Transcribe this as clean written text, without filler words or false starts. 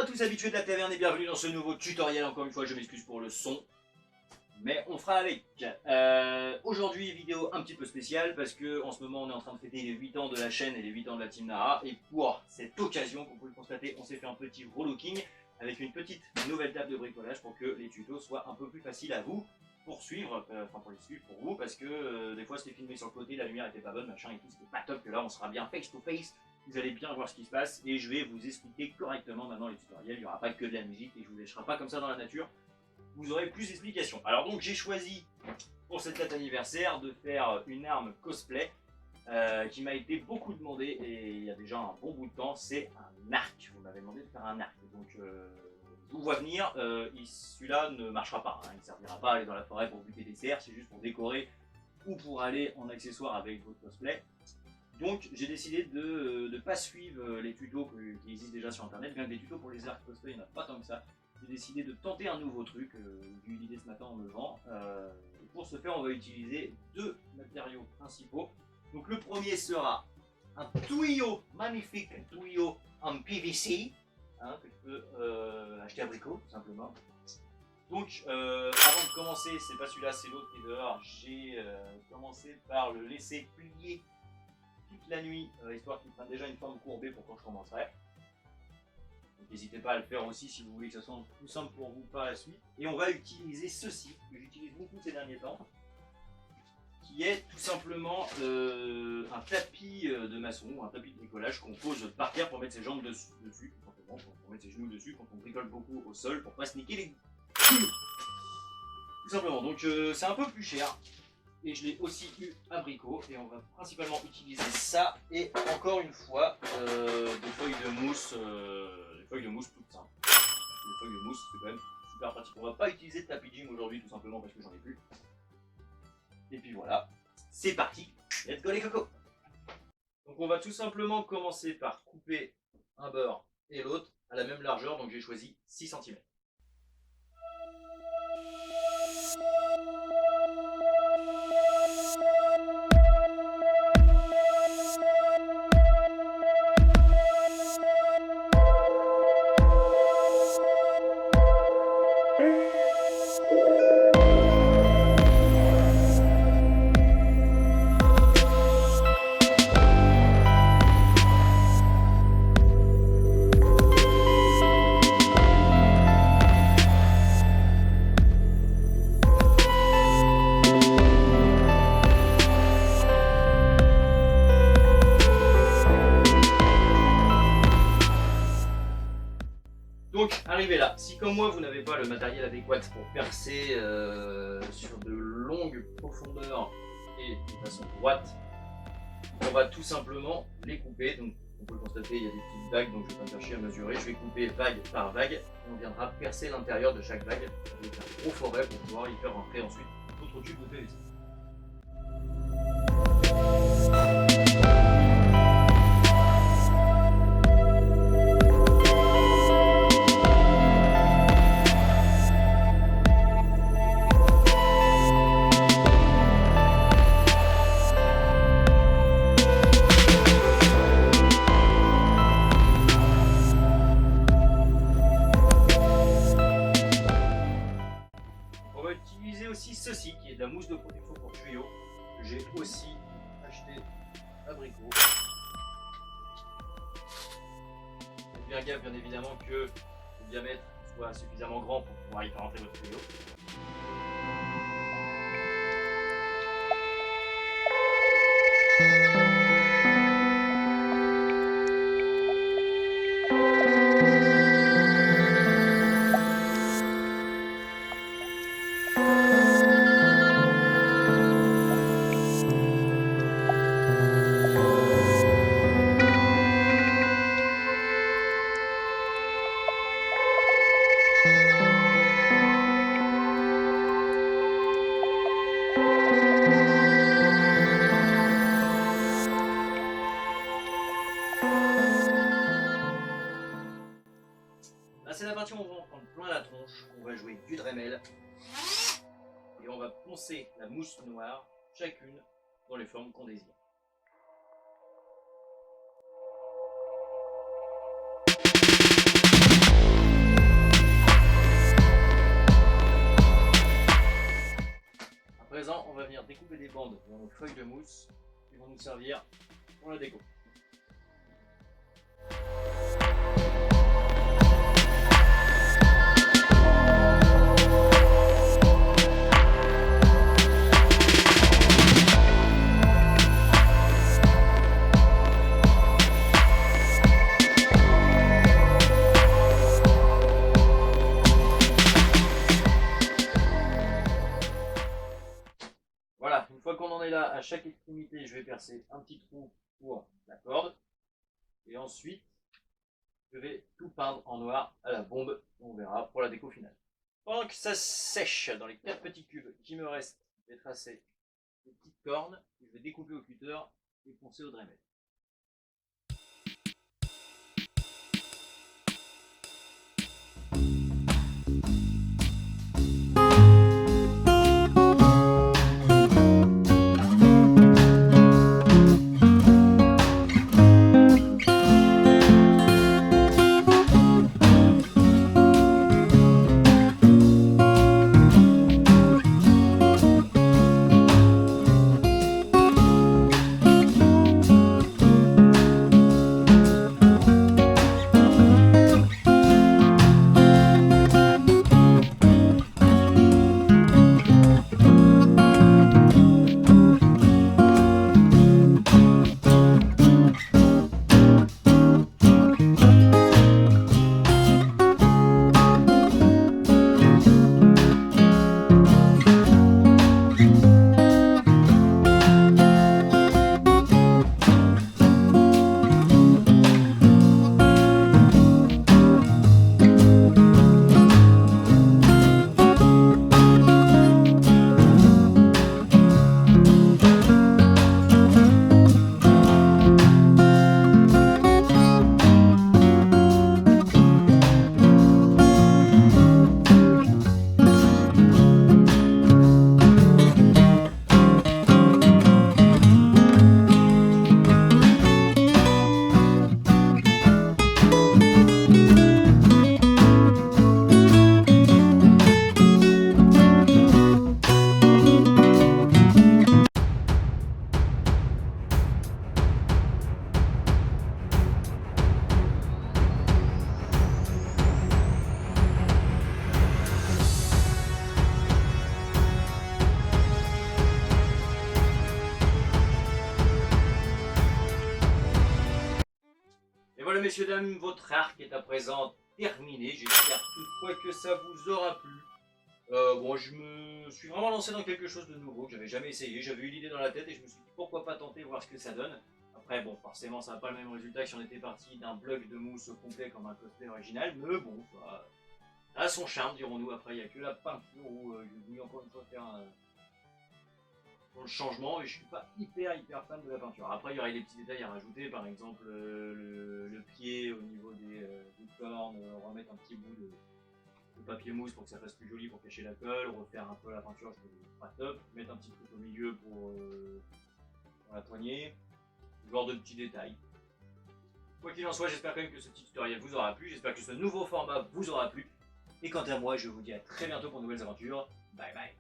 à tous habitués de la taverne et bienvenue dans ce nouveau tutoriel. Encore une fois, je m'excuse pour le son, mais on fera avec. Aujourd'hui, vidéo un petit peu spéciale parce que en ce moment, on est en train de fêter les 8 ans de la chaîne et les 8 ans de la Team Nara. Et pour cette occasion, comme vous pouvez le constater, on s'est fait un petit relooking avec une petite nouvelle table de bricolage pour que les tutos soient un peu plus faciles à vous poursuivre, pour les suivre pour vous, parce que des fois c'était filmé sur le côté, la lumière était pas bonne, machin et tout, c'était pas top, que là on sera bien face to face. Vous allez bien voir ce qui se passe et je vais vous expliquer correctement maintenant les tutoriels. Il n'y aura pas que de la musique et je vous laisserai pas comme ça dans la nature. Vous aurez plus d'explications. Alors donc j'ai choisi pour cette date anniversaire de faire une arme cosplay qui m'a été beaucoup demandé et il y a déjà un bon bout de temps. C'est un arc. Vous m'avez demandé de faire un arc. Donc je vous vois venir. Celui-là ne marchera pas. Hein. Il ne servira pas à aller dans la forêt pour buter des cerfs. C'est juste pour décorer ou pour aller en accessoire avec votre cosplay. Donc j'ai décidé de ne pas suivre les tutos qui existent déjà sur internet, bien que des tutos pour les arcs cosplay il n'y en a pas tant que ça. J'ai décidé de tenter un nouveau truc, j'ai eu l'idée ce matin en me levant. Pour ce faire on va utiliser deux matériaux principaux. Donc le premier sera un tuyau, magnifique tuyau en PVC, hein, que tu peux acheter à Brico tout simplement. Donc avant de commencer, c'est pas celui-là, c'est l'autre qui est dehors, j'ai commencé par le laisser plier toute la nuit, histoire qu'il prenne déjà une forme courbée pour quand je commencerai. Donc n'hésitez pas à le faire aussi si vous voulez que ça soit plus simple pour vous par la suite. Et on va utiliser ceci, que j'utilise beaucoup ces derniers temps, qui est tout simplement un tapis de maçon, un tapis de bricolage qu'on pose par terre pour mettre ses jambes dessus, pour mettre ses genoux dessus quand on bricole beaucoup au sol, pour pas se niquer les couilles. Tout simplement, donc c'est un peu plus cher. Et je l'ai aussi eu à Brico et on va principalement utiliser ça et encore une fois des feuilles de mousse toutes simples. Les feuilles de mousse c'est quand même super pratique. On va pas utiliser de tapis de gym aujourd'hui tout simplement parce que j'en ai plus. Et puis voilà, c'est parti, let's go les cocos. Donc on va tout simplement commencer par couper un bord et l'autre à la même largeur, donc j'ai choisi 6 cm. Donc, arrivé là, si comme moi vous n'avez pas le matériel adéquat pour percer sur de longues profondeurs et de façon droite, on va tout simplement les couper. Donc, on peut le constater, il y a des petites vagues, donc je vais pas me faire chier à mesurer. Je vais couper vague par vague et on viendra percer l'intérieur de chaque vague avec un gros forêt pour pouvoir y faire rentrer ensuite d'autres tubes de PVC. Aussi ceci qui est de la mousse de protection pour tuyaux que j'ai aussi acheté à Brico. Faites bien gaffe bien évidemment que le diamètre soit suffisamment grand pour pouvoir y faire rentrer votre tuyau. Là c'est la partie où on va en prendre plein la tronche, on va jouer du Dremel et on va poncer la mousse noire chacune dans les formes qu'on désire. présent, on va venir découper des bandes dans nos feuilles de mousse qui vont nous servir pour la déco. Voilà, une fois qu'on en est là, à chaque extrémité, je vais percer un petit trou pour la corde. Et ensuite, je vais tout peindre en noir à la bombe. On verra pour la déco finale. Pendant que ça sèche dans les 4 petits cubes qui me restent, je vais tracer des petites cornes que je vais découper au cutter et poncer au Dremel. Et voilà messieurs dames, votre arc est à présent terminé. J'espère toutefois que ça vous aura plu. Bon, je me suis vraiment lancé dans quelque chose de nouveau que j'avais jamais essayé. J'avais eu l'idée dans la tête et je me suis dit pourquoi pas tenter, voir ce que ça donne. Après bon, forcément ça n'a pas le même résultat que si on était parti d'un bloc de mousse au complet comme un cosplay original. Mais bon, ça a son charme dirons-nous. Après il n'y a que la peinture où je voulais encore une fois faire le changement et je suis pas hyper fan de la peinture. Après il y aurait des petits détails à rajouter, par exemple le pied au niveau des cornes, remettre un petit bout de papier mousse pour que ça fasse plus joli pour cacher la colle, refaire un peu la peinture, je trouve pas top, mettre un petit truc au milieu pour la poignée, ce genre de petits détails. Quoi qu'il en soit, j'espère quand même que ce petit tutoriel vous aura plu, j'espère que ce nouveau format vous aura plu, et quant à moi je vous dis à très bientôt pour de nouvelles aventures, bye bye.